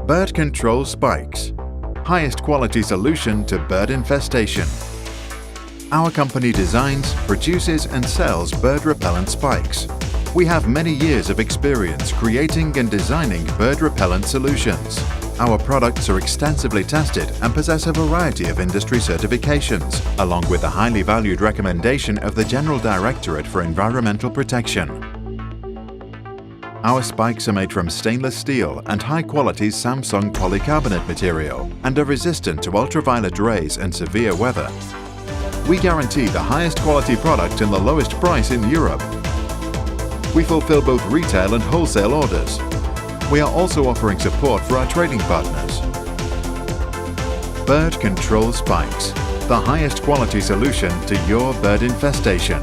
Bird Control Spikes, highest quality solution to bird infestation. Our company designs, produces and sells bird repellent spikes. We have many years of experience creating and designing bird repellent solutions. Our products are extensively tested and possess a variety of industry certifications, along with the highly valued recommendation of the General Directorate for Environmental Protection. Our spikes are made from stainless steel and high-quality Samsung polycarbonate material and are resistant to ultraviolet rays and severe weather. We guarantee the highest quality product and the lowest price in Europe. We fulfill both retail and wholesale orders. We are also offering support for our trading partners. Bird Control Spikes, the highest quality solution to your bird infestation.